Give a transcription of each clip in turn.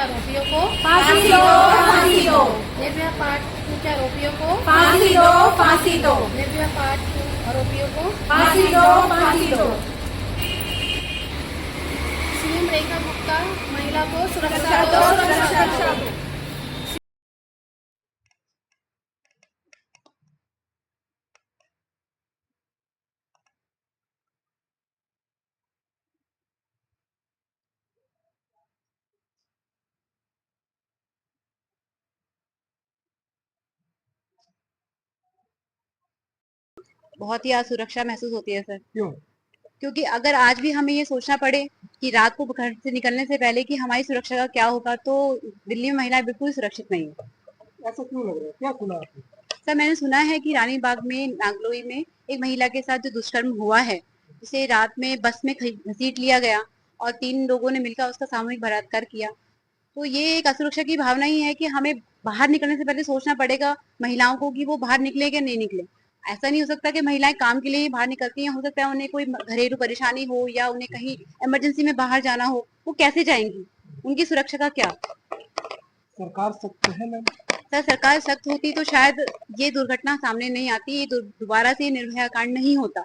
आरोपियों को फांसी दो, फांसी दो, निर्भया पार्ट 2 के आरोपियों को फांसी दो, फांसी दो, निर्भया पार्ट 2 आरोपियों को फांसी दो, फांसी दो। सीएम रेखा गुप्ता महिला को सुरक्षा सुरक्षा दो, दो, सुरक्षा दो। बहुत ही असुरक्षा महसूस होती है सर। क्यों? क्योंकि अगर आज भी हमें ये सोचना पड़े कि रात को घर से निकलने से पहले कि हमारी सुरक्षा का क्या होगा, तो दिल्ली में महिलाएं बिल्कुल सुरक्षित नहीं है। ऐसा क्यों लग रहा है? क्या सुना आपने? सर, मैंने सुना है कि रानी बाग में नागलोई में एक महिला के साथ जो दुष्कर्म हुआ है, उसे रात में बस में घसीट लिया गया और 3 लोगों ने मिलकर उसका सामूहिक बलात्कार किया। तो ये एक असुरक्षा की भावना ही है कि हमें बाहर निकलने से पहले सोचना पड़ेगा महिलाओं को कि वो बाहर निकले कि नहीं निकले। ऐसा नहीं हो सकता कि महिलाएं काम के लिए ही बाहर निकलती हैं, हो सकता है उन्हें कोई घरेलू परेशानी हो या उन्हें कहीं इमरजेंसी में बाहर जाना हो, वो कैसे जाएंगी? उनकी सुरक्षा का क्या? सरकार सख्त है मैम? सर, सरकार सख्त होती तो शायद ये दुर्घटना सामने नहीं आती, ये दोबारा से निर्भया कांड नहीं होता।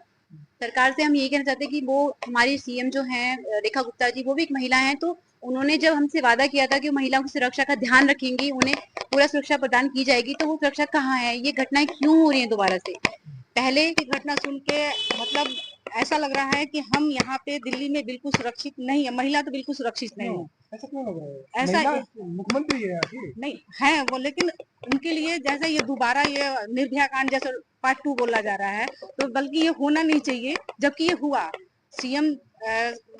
सरकार से हम ये कहना चाहते हैं कि वो हमारी सीएम जो हैं रेखा गुप्ता जी, वो भी एक महिला हैं, तो उन्होंने जब हमसे वादा किया था कि महिलाओं की सुरक्षा का ध्यान रखेंगी, उन्हें पूरा सुरक्षा प्रदान की जाएगी, तो वो सुरक्षा कहाँ है? ये घटनाएं क्यों हो रही हैं दोबारा से? पहले की घटना सुन के मतलब ऐसा लग रहा है कि हम यहाँ पे दिल्ली में बिल्कुल सुरक्षित नहीं है, महिला तो बिल्कुल सुरक्षित नहीं है। ऐसा क्यों लग रहा है? ऐसा महिला मुख्यमंत्री है आखिर। नहीं है वो, लेकिन उनके लिए जैसे ये दोबारा ये निर्भया कांड जैसे पार्ट 2 बोला जा रहा है, तो बल्कि ये होना नहीं चाहिए, जबकि ये हुआ। सीएम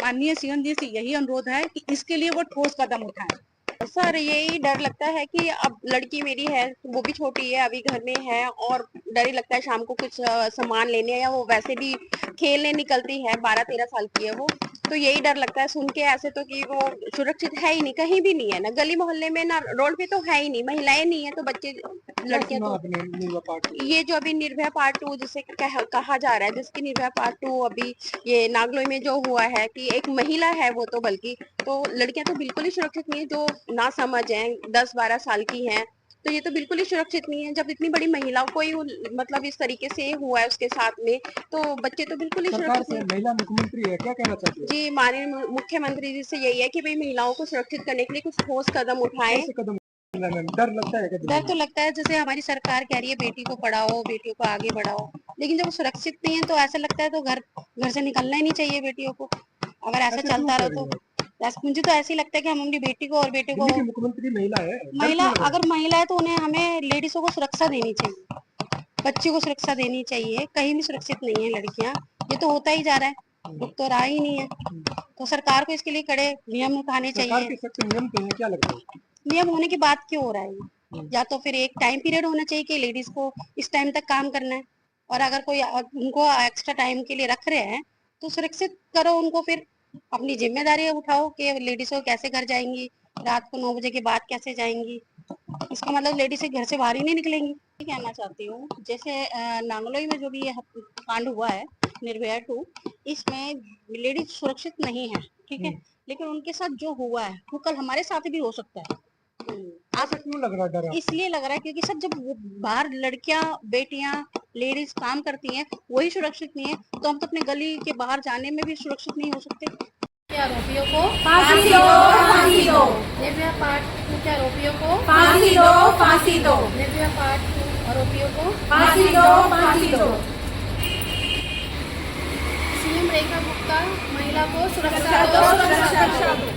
माननीय सीएम जी से यही अनुरोध है कि इसके लिए वो ठोस कदम उठाएं। सर, यही डर लगता है कि अब लड़की मेरी है, वो भी छोटी है, अभी घर में है, और डर ही लगता है शाम को कुछ सामान लेने, या वो वैसे भी खेलने निकलती है, 12-13 साल की है वो, तो यही डर लगता है सुन के ऐसे तो कि वो सुरक्षित है ही नहीं, कहीं भी नहीं है, ना गली मोहल्ले में ना रोड पे तो है ही नहीं, महिलाएं नहीं है तो बच्चे लड़कियां तो ये जो अभी निर्भया पार्ट 2 जिसे कहा जा रहा है, जिसकी निर्भया पार्ट 2 अभी ये नागलोई में जो हुआ है कि एक महिला है वो, तो बल्कि तो लड़कियां तो बिल्कुल ही सुरक्षित नहीं है, जो ना समझ है, 10-12 साल की हैं, तो ये तो बिल्कुल ही सुरक्षित नहीं है। जब इतनी बड़ी महिलाओं को ही मतलब इस तरीके से हुआ है उसके साथ में, तो बच्चे तो बिल्कुल ही सुरक्षित नहीं। महिला मुख्यमंत्री है, क्या कहना चाहती है? जी, माननीय मुख्यमंत्री जी से यही है कि भाई महिलाओं को सुरक्षित करने के लिए कुछ ठोस कदम उठाएं। डर लगता है? डर तो लगता है, जैसे हमारी सरकार कह रही है बेटी को पढ़ाओ, बेटियों को आगे बढ़ाओ, लेकिन जब सुरक्षित नहीं है तो ऐसा लगता है तो घर से निकलना ही नहीं चाहिए बेटियों को। अगर ऐसा चलता रहा तो मुझे तो ऐसे ही लगता है कि हम अपनी बेटी को और बेटे को, मुख्यमंत्री महिला है, अगर महिला है तो उन्हें हमें लेडीजों को सुरक्षा देनी चाहिए, बच्चों को सुरक्षा देनी चाहिए। कहीं भी सुरक्षित नहीं है लड़कियां, ये तो होता ही जा रहा है, रुक तो रहा ही नहीं है। तो सरकार को इसके लिए कड़े नियम उठाने चाहिए। नियम तो है, क्या लगता है? नियम होने की बात क्यों हो रहा है ये? या तो फिर एक टाइम पीरियड होना चाहिए कि लेडीज को इस टाइम तक काम करना है, और अगर कोई उनको एक्स्ट्रा टाइम के लिए रख रहे हैं तो सुरक्षित करो उनको, फिर अपनी जिम्मेदारी उठाओ कि लेडीज को कैसे घर जाएंगी, रात को 9 बजे के बाद कैसे जाएंगी। इसका मतलब लेडीज से घर से बाहर ही नहीं निकलेंगी। कहना चाहती हूँ, जैसे नांगलोई में जो भी ये कांड हुआ है निर्भया 2, इसमें लेडीज सुरक्षित नहीं है, ठीक है, लेकिन उनके साथ जो हुआ है वो कल हमारे साथ भी हो सकता है। ऐसा क्यों लग रहा है? डर इसलिए लग रहा है क्योंकि सर जब बाहर लड़कियां, बेटियां, लेडीज काम करती हैं, वही सुरक्षित नहीं है, तो हम तो अपने गली के बाहर जाने में भी सुरक्षित नहीं हो सकते। आरोपियों को फांसी दो, फांसी दो, निर्भया पार्ट 2 के आरोपियों को फांसी दो, फांसी दो, निर्भया पार्ट 2 आरोपियों को फांसी दो, फांसी दो। सीएम रेखा गुप्ता महिला को सुरक्षा सुरक्षा दो, दो, सुरक्षा दो।